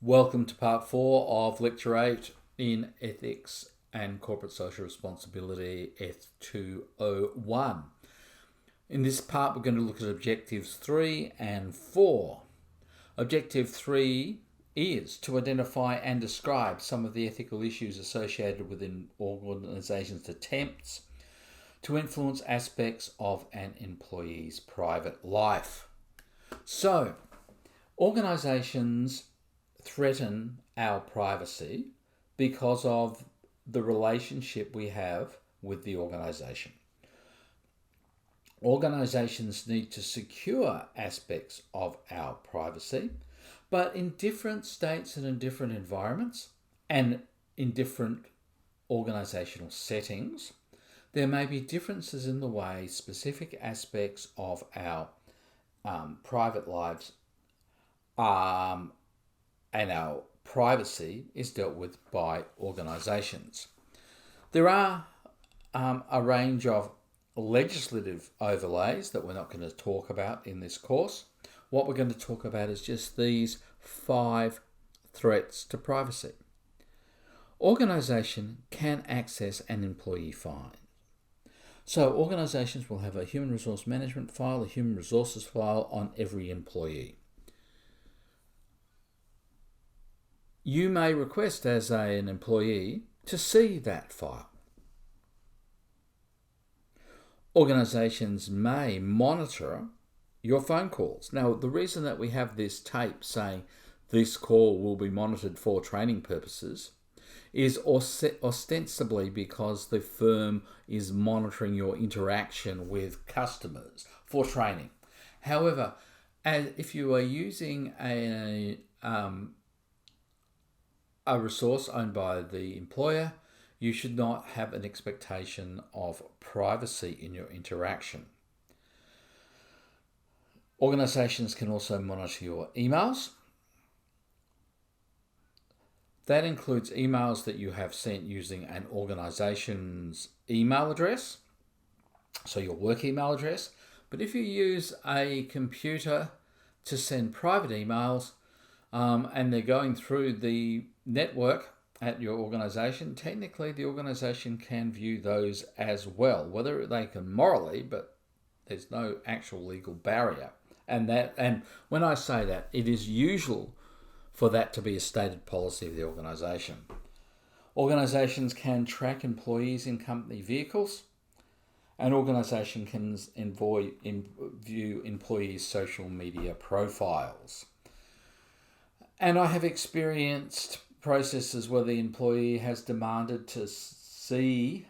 Welcome to part 4 of Lecture 8 in Ethics and Corporate Social Responsibility, ETH201. In this part, we're going to look at Objectives 3 and 4. Objective 3 is to identify and describe some of the ethical issues associated with an organisation's attempts to influence aspects of an employee's private life. So, organisations threaten our privacy because of the relationship we have with the organisation. Organisations need to secure aspects of our privacy, but in different states and in different environments and in different organisational settings, there may be differences in the way specific aspects of our private lives and our privacy is dealt with by organisations. There are a range of legislative overlays that we're not going to talk about in this course. What we're going to talk about is just these 5 threats to privacy. Organisation can access an employee file. So organisations will have a human resource management file, a human resources file on every employee. You may request as an employee to see that file. Organisations may monitor your phone calls. Now, the reason that we have this tape saying this call will be monitored for training purposes is ostensibly because the firm is monitoring your interaction with customers for training. However, if you are using a resource owned by the employer, you should not have an expectation of privacy in your interaction. Organisations can also monitor your emails. That includes emails that you have sent using an organisation's email address, so your work email address. But if you use a computer to send private emails, and they're going through the network at your organisation, technically the organisation can view those as well. Whether they can morally, but there's no actual legal barrier. And when I say that, it is usual for that to be a stated policy of the organisation. Organisations can track employees in company vehicles. An organisation can view employees' social media profiles. And I have experienced processes where the employer has demanded to see,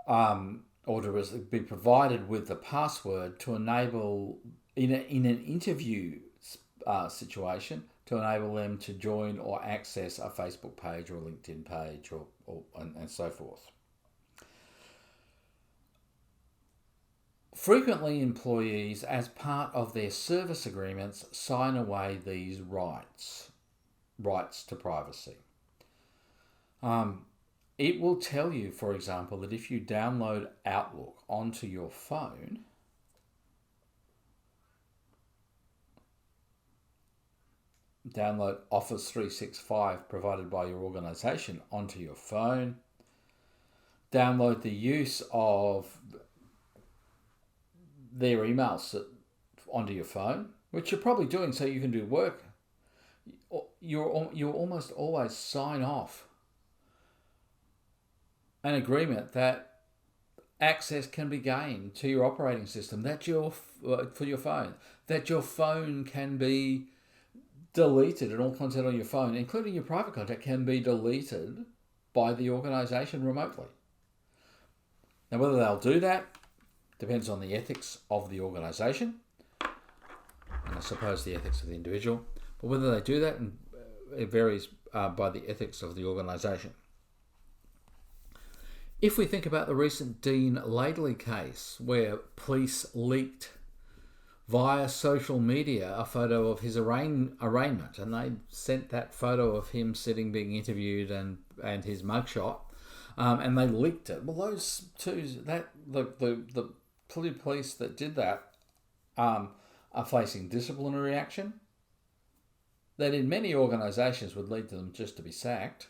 or to be provided with the password to enable, in an interview situation, to enable them to join or access a Facebook page or a LinkedIn page and so forth. Frequently, employees, as part of their service agreements, sign away these rights to privacy. It will tell you, for example, that if you download Outlook onto your phone, download Office 365 provided by your organisation onto your phone, download the use of their emails onto your phone, which you're probably doing so you can do work, you'll almost always sign off an agreement that access can be gained to your operating system, for your phone, that your phone can be deleted, and all content on your phone, including your private contact, can be deleted by the organisation remotely. Now, whether they'll do that depends on the ethics of the organisation, and I suppose the ethics of the individual. But whether they do that, it varies by the ethics of the organisation. If we think about the recent Dean Laidley case, where police leaked via social media a photo of his arraignment, and they sent that photo of him sitting being interviewed and his mugshot, and they leaked it. Well, those two, the police that did that, are are facing disciplinary action that in many organisations would lead to them just to be sacked.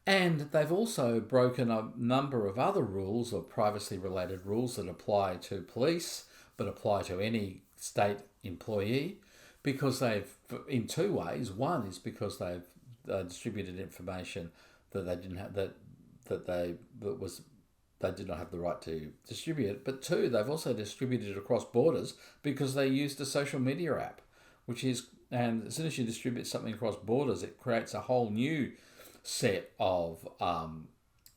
And they've also broken a number of other rules or privacy-related rules that apply to police, but apply to any state employee, because they've, in two ways. One is because they've distributed information that they didn't have, they did not have the right to distribute. But two, they've also distributed it across borders because they used a social media app, and as soon as you distribute something across borders, it creates a whole new set of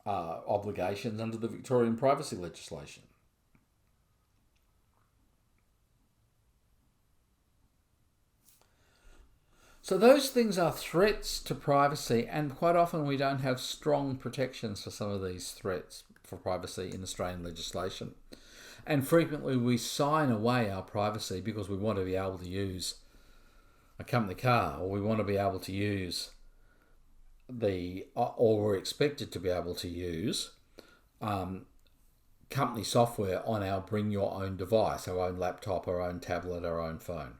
obligations under the Victorian privacy legislation. So those things are threats to privacy, and quite often we don't have strong protections for some of these threats for privacy in Australian legislation. And frequently we sign away our privacy because we want to be able to use a company car, or we want to be able to use or we're expected to be able to use company software on our bring your own device, our own laptop, our own tablet, our own phone.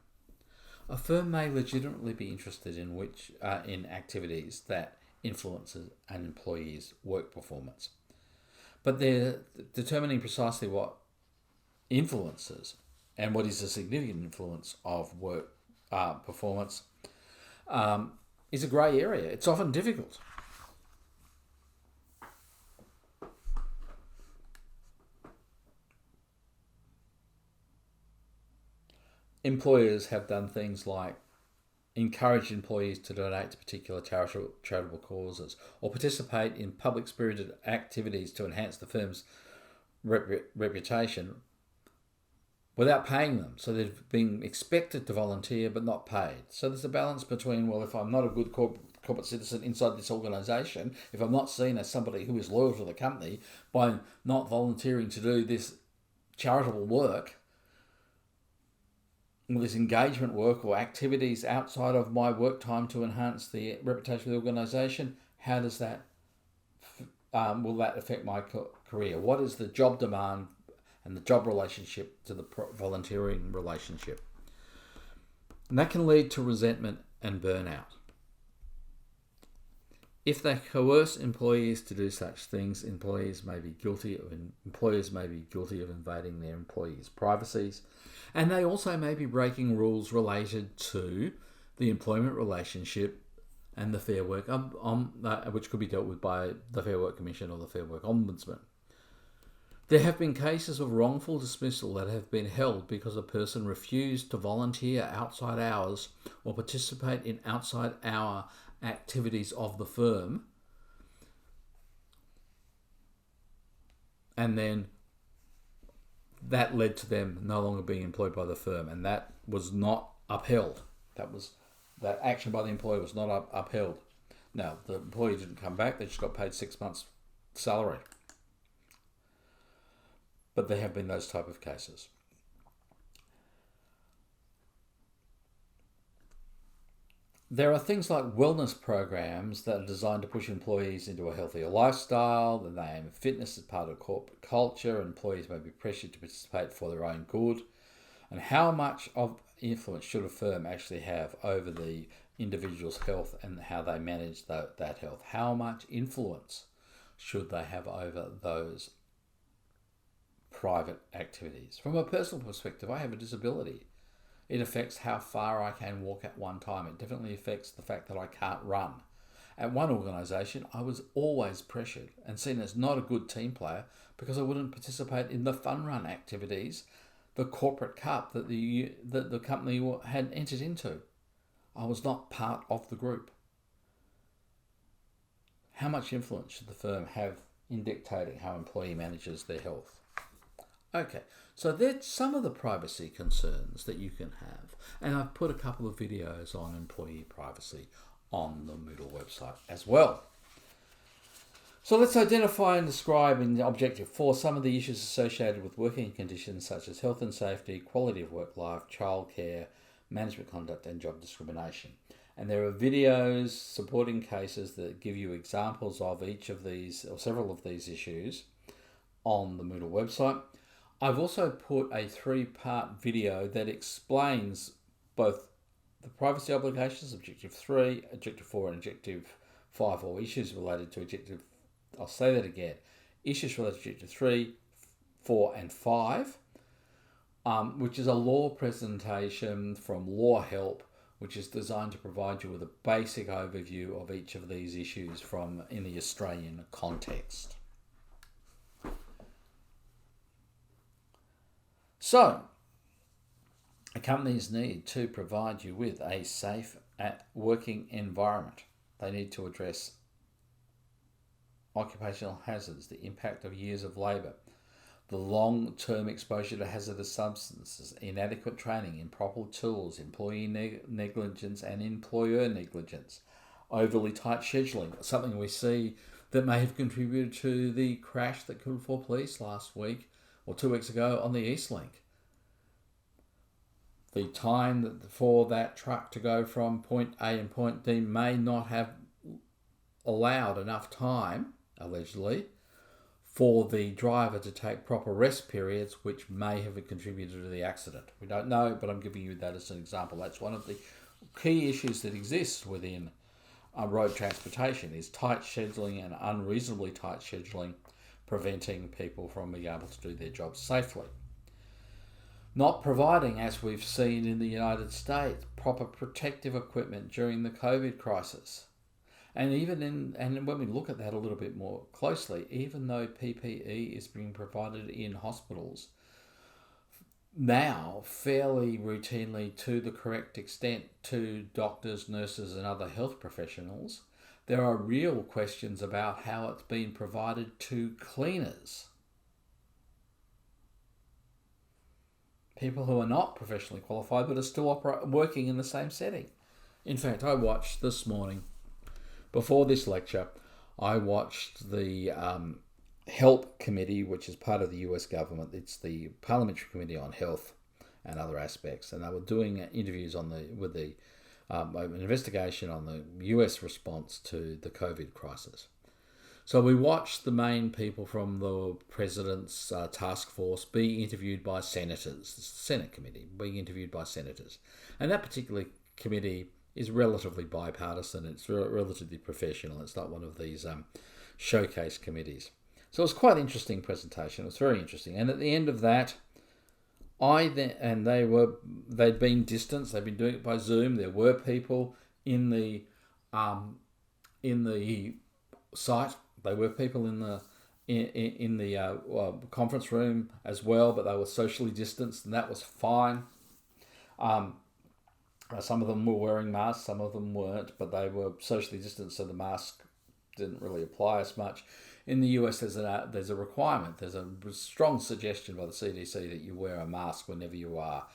A firm may legitimately be interested in activities that influences an employee's work performance, but they're determining precisely what influences and what is a significant influence of work performance is a grey area. It's often difficult. Employers have done things like encourage employees to donate to particular charitable causes or participate in public-spirited activities to enhance the firm's reputation without paying them. So they've been expected to volunteer but not paid. So there's a balance between, well, if I'm not a good corporate citizen inside this organisation, if I'm not seen as somebody who is loyal to the company by not volunteering to do this charitable work, this engagement work or activities outside of my work time to enhance the reputation of the organisation, how does that, will that affect my career? What is the job demand and the job relationship to the volunteering relationship? And that can lead to resentment and burnout. If they coerce employees to do such things, employers may be guilty of invading their employees' privacies, and they also may be breaking rules related to the employment relationship and the Fair Work, which could be dealt with by the Fair Work Commission or the Fair Work Ombudsman. There have been cases of wrongful dismissal that have been held because a person refused to volunteer outside hours or participate in outside hour activities of the firm, and then that led to them no longer being employed by the firm, and that was not upheld. That action by the employer was not upheld. Now, the employee didn't come back, they just got paid 6 months' salary. But there have been those type of cases. There are things like wellness programs that are designed to push employees into a healthier lifestyle. They aim at fitness as part of corporate culture. Employees may be pressured to participate for their own good. And how much of influence should a firm actually have over the individual's health and how they manage that health? How much influence should they have over those private activities? From a personal perspective, I have a disability. It affects how far I can walk at one time. It definitely affects the fact that I can't run. At one organisation, I was always pressured and seen as not a good team player because I wouldn't participate in the fun run activities, the corporate cup that the company had entered into. I was not part of the group. How much influence should the firm have in dictating how employee manages their health? Okay, so that's some of the privacy concerns that you can have. And I've put a couple of videos on employee privacy on the Moodle website as well. So let's identify and describe in Objective 4 some of the issues associated with working conditions such as health and safety, quality of work life, childcare, management conduct and job discrimination. And there are videos supporting cases that give you examples of each of these or several of these issues on the Moodle website. I've also put a 3-part video that explains both the privacy obligations, Objective 3, Objective 4, and Objective 5, or issues related to Objective, I'll say that again, issues related to Objective 3, 4, and 5, which is a law presentation from Law Help, which is designed to provide you with a basic overview of each of these issues from in the Australian context. So, companies need to provide you with a safe working environment. They need to address occupational hazards, the impact of years of labour, the long-term exposure to hazardous substances, inadequate training, improper tools, employee negligence and employer negligence, overly tight scheduling, something we see that may have contributed to the crash that killed 4 police last week or 2 weeks ago on the East Link. The time for that truck to go from point A and point D may not have allowed enough time, allegedly, for the driver to take proper rest periods, which may have contributed to the accident. We don't know, but I'm giving you that as an example. That's one of the key issues that exists within road transportation, is tight scheduling and unreasonably tight scheduling, preventing people from being able to do their jobs safely. Not providing, as we've seen in the United States, proper protective equipment during the COVID crisis. And when we look at that a little bit more closely, even though PPE is being provided in hospitals now fairly routinely to the correct extent to doctors, nurses and other health professionals, there are real questions about how it's been provided to cleaners. People who are not professionally qualified but are still working in the same setting. In fact, I watched this morning, before this lecture, I watched the HELP committee, which is part of the US government. It's the Parliamentary Committee on Health and other aspects, and they were doing interviews with an investigation on the US response to the COVID crisis. So we watched the main people from the President's task force be interviewed by senators, the Senate committee, being interviewed by senators. And that particular committee is relatively bipartisan. It's relatively professional. It's not one of these showcase committees. So it was quite an interesting presentation. It was very interesting. And at the end of that, they'd been distanced. They'd been doing it by Zoom. There were people in the site. There were people in the conference room as well, but they were socially distanced, and that was fine. Some of them were wearing masks, some of them weren't, but they were socially distanced, so the mask didn't really apply as much. In the US, there's a requirement. There's a strong suggestion by the CDC that you wear a mask whenever you are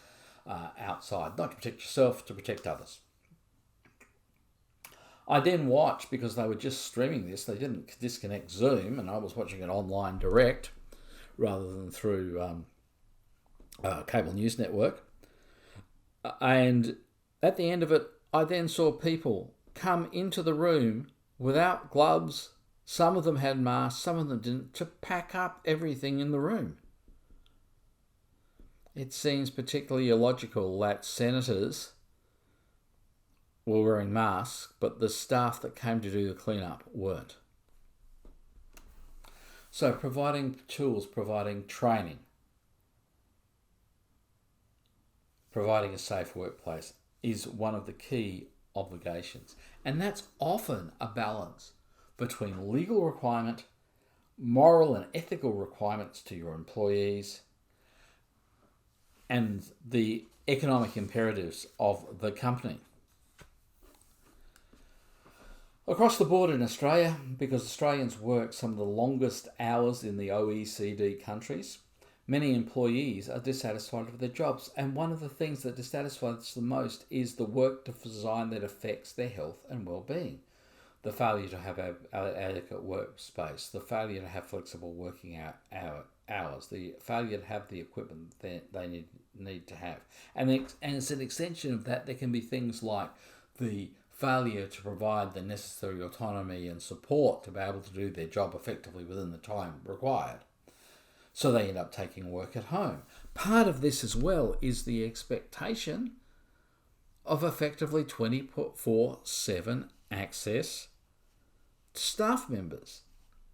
outside, not to protect yourself, to protect others. I then watched, because they were just streaming this, they didn't disconnect Zoom, and I was watching it online direct rather than through cable news network. And at the end of it, I then saw people come into the room without gloves. Some of them had masks, some of them didn't, to pack up everything in the room. It seems particularly illogical that senators were wearing masks, but the staff that came to do the cleanup weren't. So providing tools, providing training, providing a safe workplace is one of the key obligations. And that's often a balance between legal requirement, moral and ethical requirements to your employees, and the economic imperatives of the company. Across the board in Australia, because Australians work some of the longest hours in the OECD countries, many employees are dissatisfied with their jobs. And one of the things that dissatisfies them most is the work design that affects their health and well-being. The failure to have adequate workspace, the failure to have flexible working hours, the failure to have the equipment that they need to have. And as an extension of that, there can be things like the failure to provide the necessary autonomy and support to be able to do their job effectively within the time required. So they end up taking work at home. Part of this as well is the expectation of effectively 24/7 access to staff members,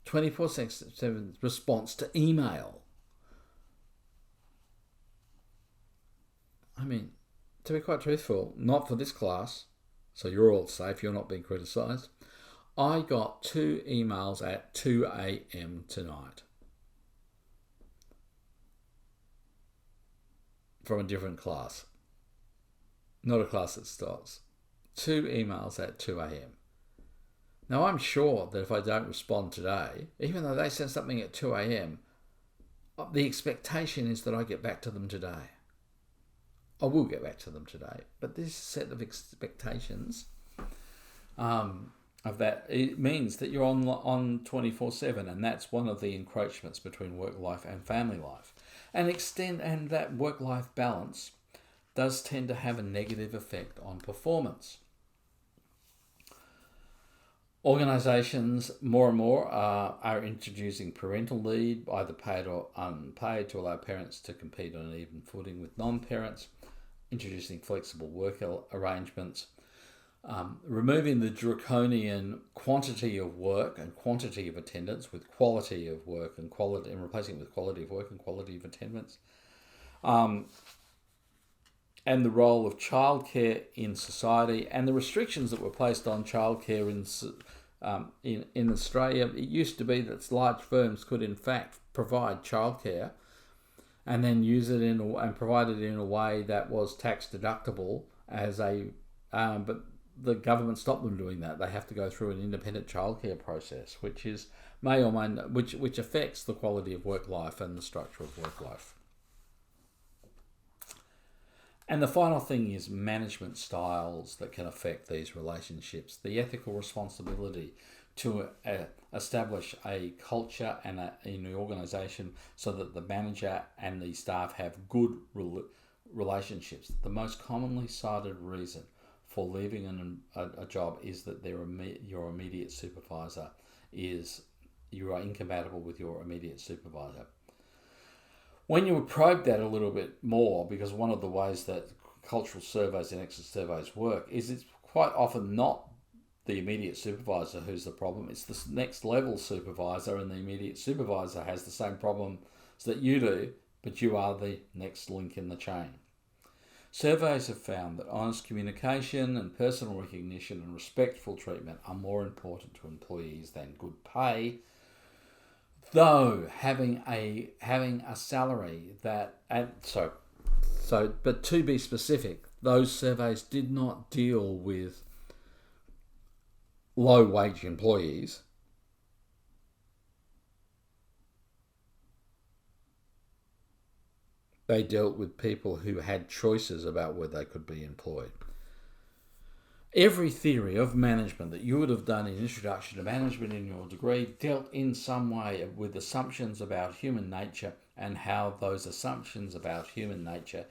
24/7 response to email. I mean, to be quite truthful, not for this class, so you're all safe, you're not being criticised. I got 2 emails at 2 a.m. tonight from a different class. Not a class that starts. 2 emails at 2 a.m. Now, I'm sure that if I don't respond today, even though they send something at 2 a.m., the expectation is that I get back to them today. I will get back to them today. But this set of expectations of that, it means that you're on 24/7, and that's one of the encroachments between work life and family life. And that work-life balance does tend to have a negative effect on performance. Organisations more and more are introducing parental leave, either paid or unpaid, to allow parents to compete on an even footing with non-parents, introducing flexible work arrangements, removing the draconian quantity of work and quantity of attendance with quality of work and replacing it with quality of work and quality of attendance, and the role of childcare in society and the restrictions that were placed on childcare in Australia. It used to be that large firms could in fact provide childcare and then use it and provide it in a way that was tax deductible but the government stopped them doing that. They have to go through an independent childcare process, which affects the quality of work life and the structure of work life. And the final thing is management styles that can affect these relationships. The ethical responsibility to establish a culture in the organisation so that the manager and the staff have good relationships. The most commonly cited reason for leaving a job is that your immediate supervisor you are incompatible with your immediate supervisor. When you probe that a little bit more, because one of the ways that cultural surveys and exit surveys work is it's quite often not the immediate supervisor who's the problem, it's the next level supervisor, and the immediate supervisor has the same problems that you do, but you are the next link in the chain. Surveys have found that honest communication and personal recognition and respectful treatment are more important to employees than good pay, though having a salary but to be specific, those surveys did not deal with low wage employees. They dealt with people who had choices about where they could be employed. Every theory of management that you would have done in Introduction to Management in your degree dealt in some way with assumptions about human nature and how those assumptions about human nature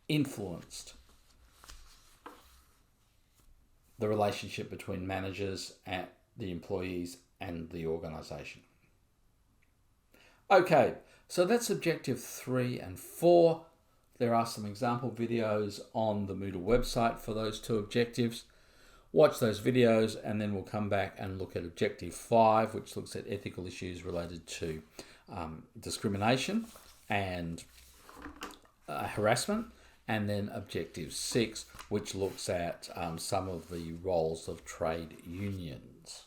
influenced the relationship between managers and the employees and the organisation. Okay, so that's objective 3 and 4. There are some example videos on the Moodle website for those 2 objectives. Watch those videos, and then we'll come back and look at objective 5, which looks at ethical issues related to discrimination and harassment, and then objective 6, which looks at some of the roles of trade unions.